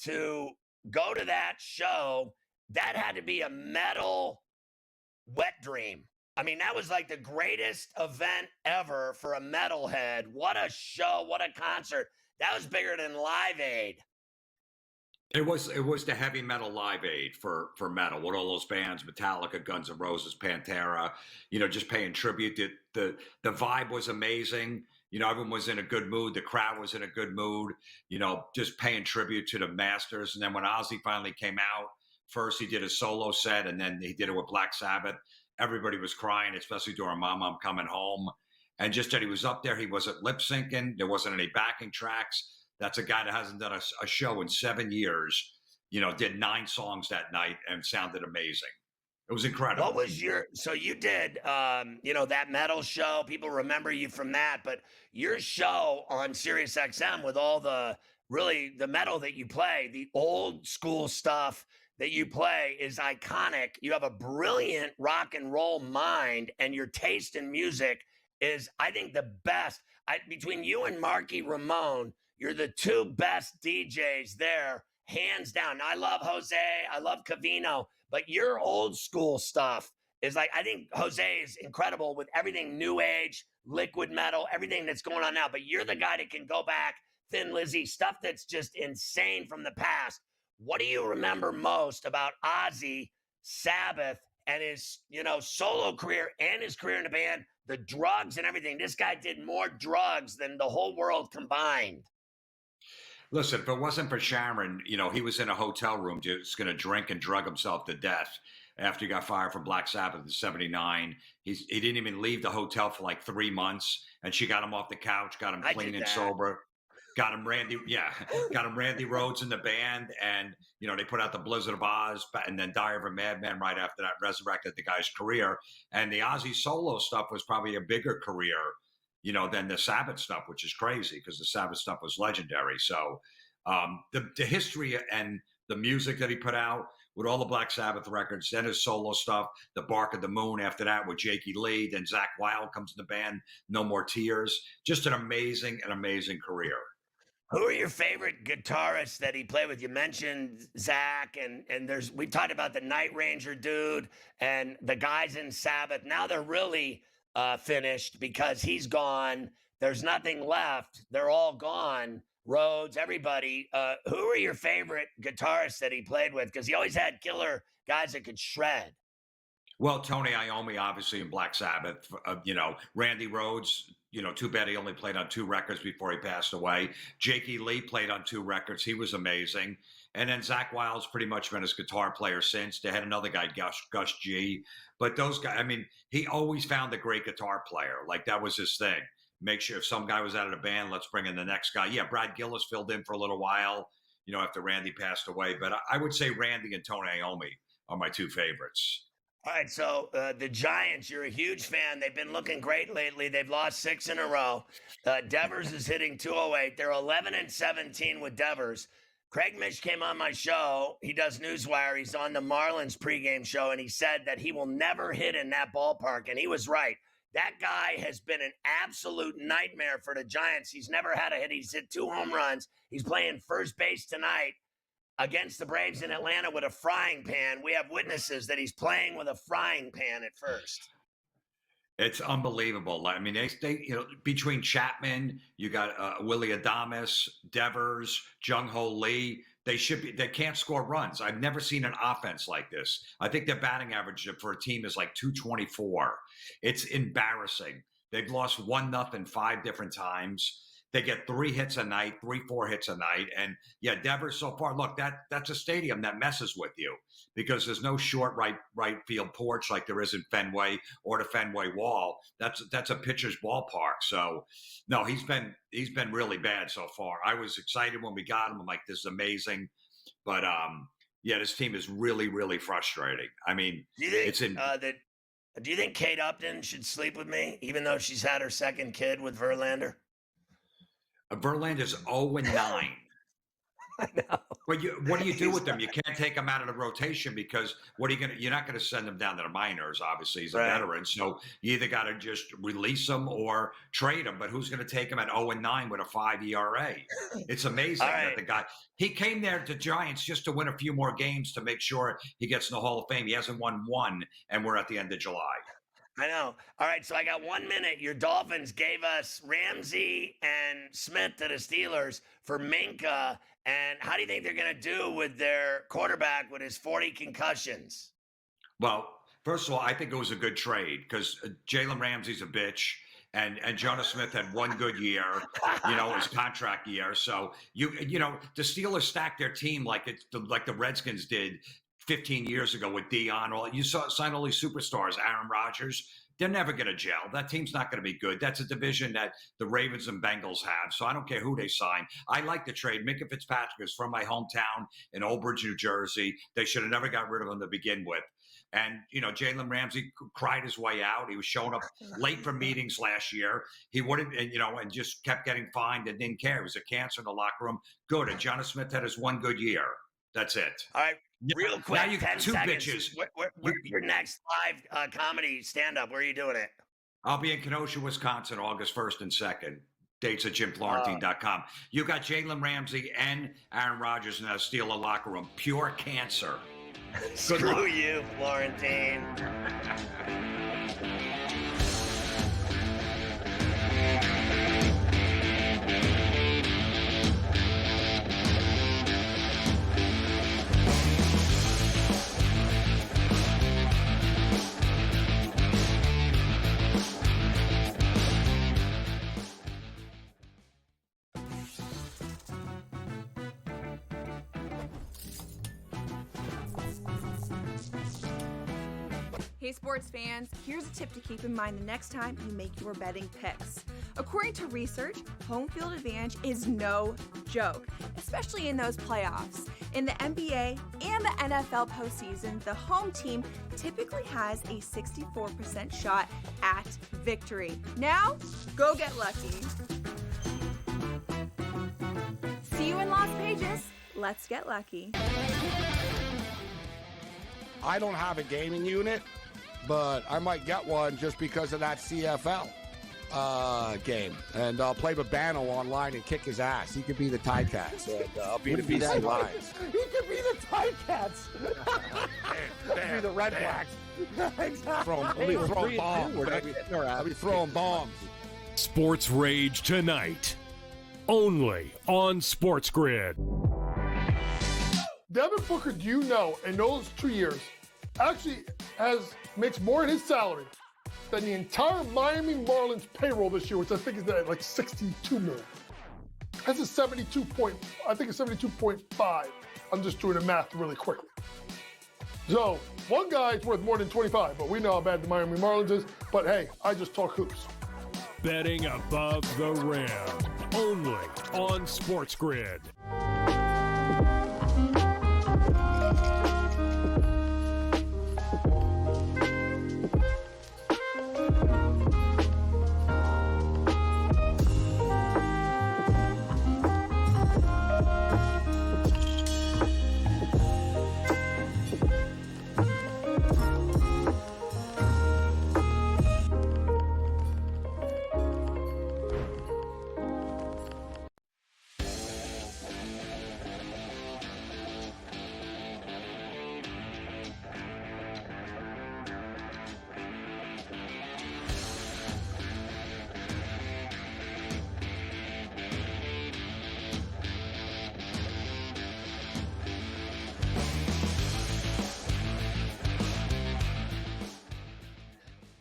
to go to that show? That had to be a metal wet dream. I mean, that was like the greatest event ever for a metalhead. What a show, what a concert. That was bigger than Live Aid. It was the heavy metal Live Aid for metal. What all those bands, Metallica, Guns N' Roses, Pantera, just paying tribute. The vibe was amazing. Everyone was in a good mood. The crowd was in a good mood, just paying tribute to the masters. And then when Ozzy finally came out, first he did a solo set and then he did it with Black Sabbath. Everybody was crying, especially during Mama, I'm Coming Home. And just that he was up there, he wasn't lip syncing. There wasn't any backing tracks. That's a guy that hasn't done a show in 7 years, did 9 songs that night and sounded amazing. It was incredible. What was so you did, that metal show. People remember you from that, but your show on SiriusXM with all the metal that you play, the old school stuff that you play is iconic. You have a brilliant rock and roll mind, and your taste in music is, I think, the best. Between you and Marky Ramone, you're the two best DJs there, hands down. Now, I love Jose, I love Cavino, but your old school stuff is like, I think Jose is incredible with everything new age, liquid metal, everything that's going on now. But you're the guy that can go back, Thin Lizzy, stuff that's just insane from the past. What do you remember most about Ozzy, Sabbath, and his, solo career and his career in the band, the drugs and everything? This guy did more drugs than the whole world combined. Listen, if it wasn't for Sharon, he was in a hotel room just going to drink and drug himself to death. after he got fired from Black Sabbath in '79. He didn't even leave the hotel for like 3 months, and she got him off the couch, got him clean and sober. Got him Randy Rhoads in the band, and they put out the Blizzard of Oz, and then Diary of a Madman right after that resurrected the guy's career. And the Ozzy solo stuff was probably a bigger career, than the Sabbath stuff, which is crazy because the Sabbath stuff was legendary. So the history and the music that he put out with all the Black Sabbath records, then his solo stuff, the Bark of the Moon after that with Jakey Lee, then Zakk Wylde comes in the band, No More Tears. Just an amazing career. Who are your favorite guitarists that he played with? You mentioned Zach, and we talked about the Night Ranger dude and the guys in Sabbath. Now they're really finished because he's gone. There's nothing left. They're all gone. Rhodes, everybody. Who are your favorite guitarists that he played with? Because he always had killer guys that could shred. Well, Tony Iommi, obviously, in Black Sabbath. Randy Rhoads. Too bad he only played on 2 records before he passed away. Jakey Lee played on 2 records. He was amazing. And then Zakk Wylde's pretty much been his guitar player since. They had another guy, Gus G. But those guys, he always found a great guitar player. Like, that was his thing. Make sure if some guy was out of the band, let's bring in the next guy. Yeah, Brad Gillis filled in for a little while, after Randy passed away. But I would say Randy and Tony Iommi are my 2 favorites. All right, so the Giants, you're a huge fan. They've been looking great lately. They've lost 6 in a row. Devers is hitting 208. They're 11-17 with Devers. Craig Mish came on my show. He does Newswire. He's on the Marlins pregame show, and he said that he will never hit in that ballpark, and he was right. That guy has been an absolute nightmare for the Giants. He's never had a hit. He's hit 2 home runs. He's playing first base tonight against the Braves in Atlanta with a frying pan. We have witnesses that he's playing with a frying pan at first. It's unbelievable. They between Chapman, you got Willie Adames, Devers, Jung-Ho Lee. They can't score runs. I've never seen an offense like this. I think their batting average for a team is like 224. It's embarrassing. They've lost 1-0 5 different times. They get 3 hits a night, 3-4 hits a night. And yeah, Devers so far, look, that's a stadium that messes with you because there's no short right field porch like there is in Fenway or the Fenway Wall. That's a pitcher's ballpark. So no, he's been really bad so far. I was excited when we got him. I'm like, this is amazing. But yeah, this team is really, really frustrating. Do you think Kate Upton should sleep with me, even though she's had her second kid with Verlander? Verlander's 0-9. I know. But what do you do with them? You can't take him out of the rotation because you're not going to send him down to the minors. Obviously, he's a veteran. So you either got to just release him or trade him. But who's going to take him at 0-9 with a 5 ERA? It's amazing that the guy, he came there to Giants just to win a few more games to make sure he gets in the Hall of Fame. He hasn't won 1, and we're at the end of July. I know. All right, so I got 1 minute. Your Dolphins gave us Ramsey and Smith to the Steelers for Minka. And how do you think they're going to do with their quarterback with his 40 concussions? Well, first of all, I think it was a good trade because Jalen Ramsey's a bitch. And Jonas Smith had 1 good year, his contract year. So, the Steelers stacked their team like the Redskins did 15 years ago with Deion. You sign all these superstars, Aaron Rodgers. They're never going to gel. That team's not going to be good. That's a division that the Ravens and Bengals have. So I don't care who they sign. I like the trade. Minka Fitzpatrick is from my hometown in Old Bridge, New Jersey. They should have never got rid of him to begin with. And, Jalen Ramsey cried his way out. He was showing up late for meetings last year. He wouldn't, and just kept getting fined and didn't care. It was a cancer in the locker room. Good. And Jonas Smith had his 1 good year. That's it. All right. Real quick, now you got 2 seconds. bitches. Where your next live comedy stand-up? Where are you doing it? I'll be in Kenosha, Wisconsin, August 1st and 2nd. Dates at JimFlorentine.com. You got Jalen Ramsey and Aaron Rodgers in that Steeler locker room. Pure cancer. Screw you, Florentine. Hey sports fans, here's a tip to keep in mind the next time you make your betting picks. According to research, home field advantage is no joke, especially in those playoffs. In the NBA and the NFL postseason, the home team typically has a 64% shot at victory. Now, go get lucky. See you in Las Vegas. Let's get lucky. I don't have a gaming unit, but I might get one just because of that CFL game. And I'll play Babano online and kick his ass. He could be the Ticats. And I'll be the BC Lions. He could be the Ticats. Be the Red Blacks. Exactly. I'll be throwing bombs. I'll be throwing bombs. Sports Rage tonight, only on SportsGrid. Devin Booker, do you know, in those 2 years, actually makes more in his salary than the entire Miami Marlins payroll this year, which I think is at like $62 million. That's a 72.5. I'm just doing the math really quickly. So one guy's worth more than 25, but we know how bad the Miami Marlins is. But hey, I just talk hoops. Betting above the rim, only on SportsGrid.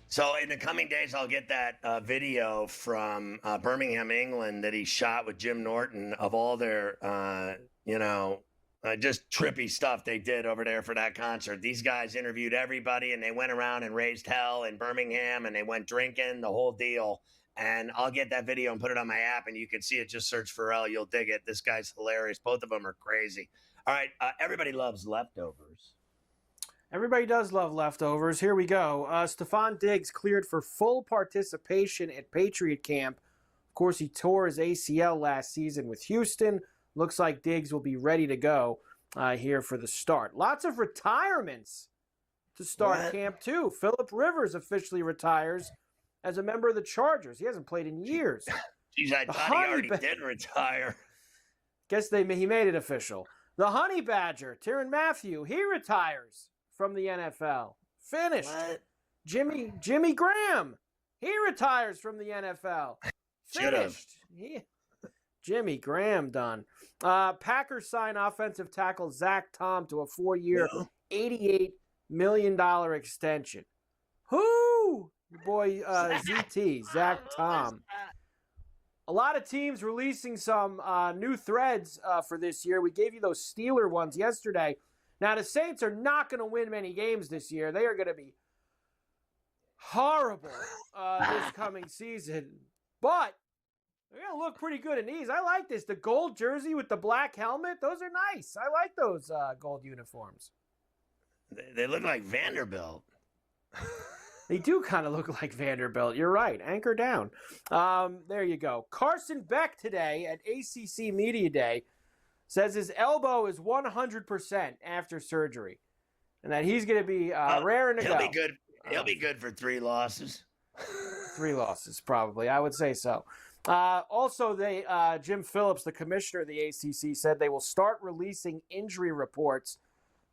So in the coming days, I'll get that video from Birmingham, England, that he shot with Jim Norton of all their, just trippy stuff they did over there for that concert. These guys interviewed everybody, and they went around and raised hell in Birmingham, and they went drinking, the whole deal. And I'll get that video and put it on my app, and you can see it. Just search Ferrall. You'll dig it. This guy's hilarious. Both of them are crazy. All right, everybody loves leftovers. Everybody does love leftovers. Here we go. Stephon Diggs cleared for full participation at Patriot Camp. Of course, he tore his ACL last season with Houston. Looks like Diggs will be ready to go here for the start. Lots of retirements to start camp, too. Phillip Rivers officially retires as a member of the Chargers. He hasn't played in years. Jeez, I thought he already did retire. Guess he made it official. The Honey Badger, Tyrann Mathieu, he retires from the NFL. Finished. What? Jimmy Graham, he retires from the NFL. Finished. Jimmy Graham done. Packers sign offensive tackle Zach Tom to a 4-year, $88 million extension. Who? Your boy ZT, Zach Tom. A lot of teams releasing some new threads for this year. We gave you those Steeler ones yesterday. Now, the Saints are not going to win many games this year. They are going to be horrible this coming season. But they're going to look pretty good in these. I like this. The gold jersey with the black helmet, those are nice. I like those gold uniforms. They look like Vanderbilt. They do kind of look like Vanderbilt. You're right. Anchor down. There you go. Carson Beck today at ACC Media Day says his elbow is 100% after surgery, and that he's going to be raring to go. He'll be good. He'll be good for 3 losses. 3 losses, probably. I would say so. Also, Jim Phillips, the commissioner of the ACC, said they will start releasing injury reports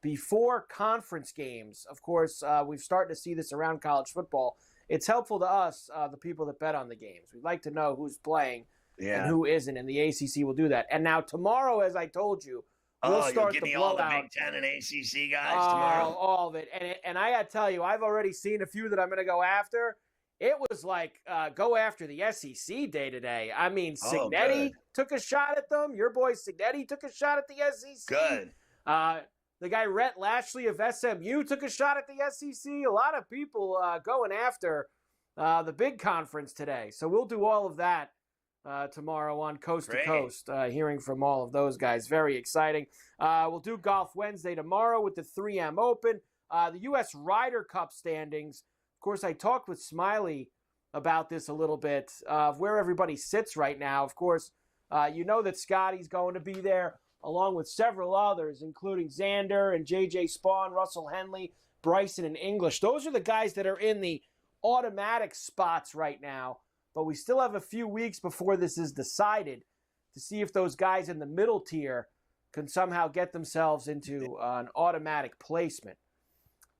before conference games. Of course, we've started to see this around college football. It's helpful to us, the people that bet on the games. We'd like to know who's playing and who isn't, and the ACC will do that. And now tomorrow, as I told you, we'll start the blowout. All the Big Ten and ACC guys tomorrow? All of it. And I got to tell you, I've already seen a few that I'm going to go after. It was like go after the SEC day today. I mean, Signetti took a shot at them. Your boy Signetti took a shot at the SEC. Good. The guy Rhett Lashley of SMU took a shot at the SEC. A lot of people going after the big conference today. So we'll do all of that tomorrow on Coast to Coast, hearing from all of those guys. Very exciting. We'll do Golf Wednesday tomorrow with the 3M Open. The U.S. Ryder Cup standings. Of course, I talked with Smiley about this a little bit, of where everybody sits right now. Of course, you know that Scotty's going to be there, along with several others, including Xander and J.J. Spawn, Russell Henley, Bryson, and English. Those are the guys that are in the automatic spots right now, but we still have a few weeks before this is decided to see if those guys in the middle tier can somehow get themselves into an automatic placement.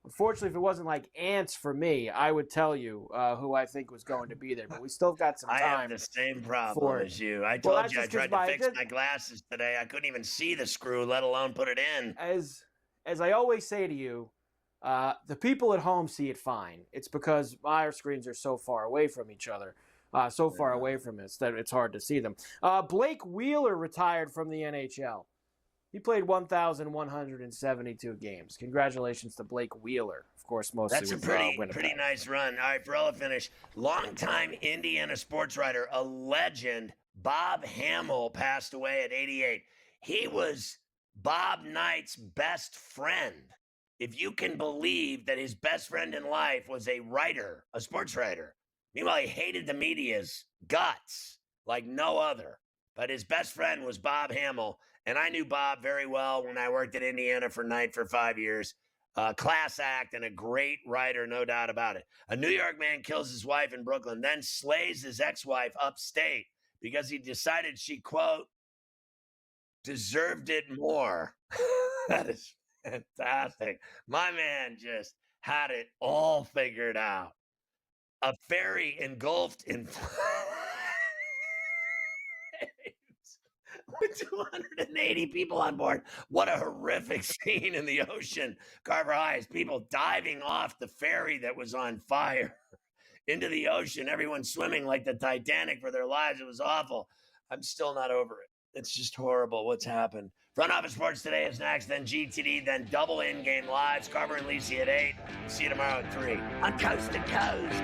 Unfortunately, if it wasn't like ants for me, I would tell you who I think was going to be there. But we still got some time. I have the same problem as you. I told you I tried to fix my glasses today. I couldn't even see the screw, let alone put it in. As I always say to you, the people at home see it fine. It's because our screens are so far away from each other, so far away from us that it's hard to see them. Blake Wheeler retired from the NHL. He played 1,172 games. Congratulations to Blake Wheeler. Of course, mostly That's a with pretty nice run. All right, Ferrall finish. Longtime Indiana sports writer, a legend, Bob Hamill, passed away at 88. He was Bob Knight's best friend. If you can believe that his best friend in life was a writer, a sports writer. Meanwhile, he hated the media's guts like no other. But his best friend was Bob Hamill. And I knew Bob very well when I worked at Indiana for Knight for 5 years. Class act and a great writer, no doubt about it. A New York man kills his wife in Brooklyn, then slays his ex-wife upstate because he decided she, quote, deserved it more. That is fantastic. My man just had it all figured out. A ferry engulfed in with 280 people on board. What a horrific scene in the ocean. Carver High, people diving off the ferry that was on fire into the ocean. Everyone swimming like the Titanic for their lives. It was awful. I'm still not over it. It's just horrible what's happened. Front Office Sports today is next, then GTD, then double in-game lives. Carver and Lisi at 8. See you tomorrow at 3 on Coast to Coast.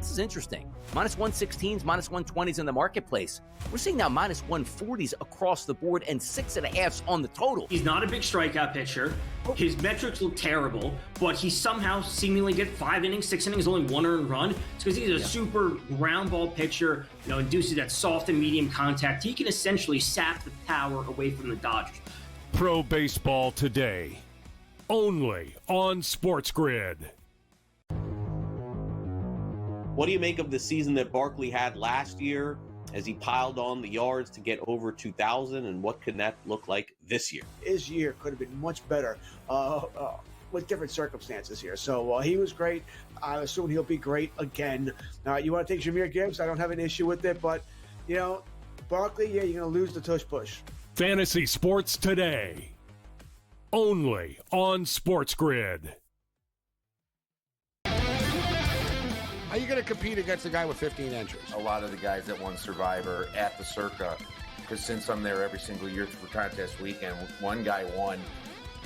Is interesting. Minus 116s, minus 120s in the marketplace. We're seeing now minus 140s across the board and 6.5s on the total. He's not a big strikeout pitcher. His metrics look terrible, but he somehow seemingly get 5 innings, 6 innings, only 1 earned run. It's because he's a super ground ball pitcher, induces that soft and medium contact. He can essentially sap the power away from the Dodgers. Pro Baseball Today, only on SportsGrid. What do you make of the season that Barkley had last year as he piled on the yards to get over 2,000, and what could that look like this year? His year could have been much better with different circumstances here. So he was great. I assume he'll be great again. You want to take Jahmyr Gibbs? I don't have an issue with it, but, Barkley, you're going to lose the tush push. Fantasy Sports Today, only on SportsGrid. How are you going to compete against a guy with 15 entries? A lot of the guys that won Survivor at the Circa, because since I'm there every single year for contest weekend, one guy won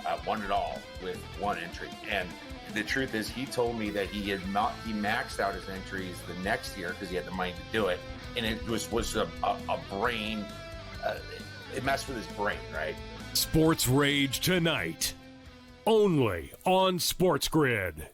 it all with 1 entry. And the truth is, he told me that he maxed out his entries the next year because he had the money to do it, and it was a brain. It messed with his brain, right? Sports Rage tonight, only on SportsGrid.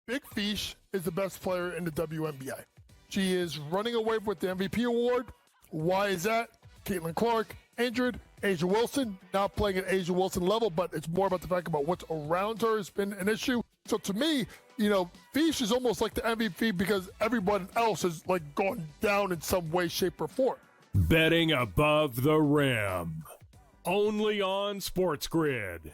Big Fish is the best player in the WNBA. She is running away with the MVP award. Why is that? Caitlin Clark injured. Asia Wilson not playing at Asia Wilson level, but it's more about the fact about what's around her has been an issue. So to me, Fish is almost like the MVP because everyone else has gone down in some way, shape, or form. Betting above the rim, only on SportsGrid.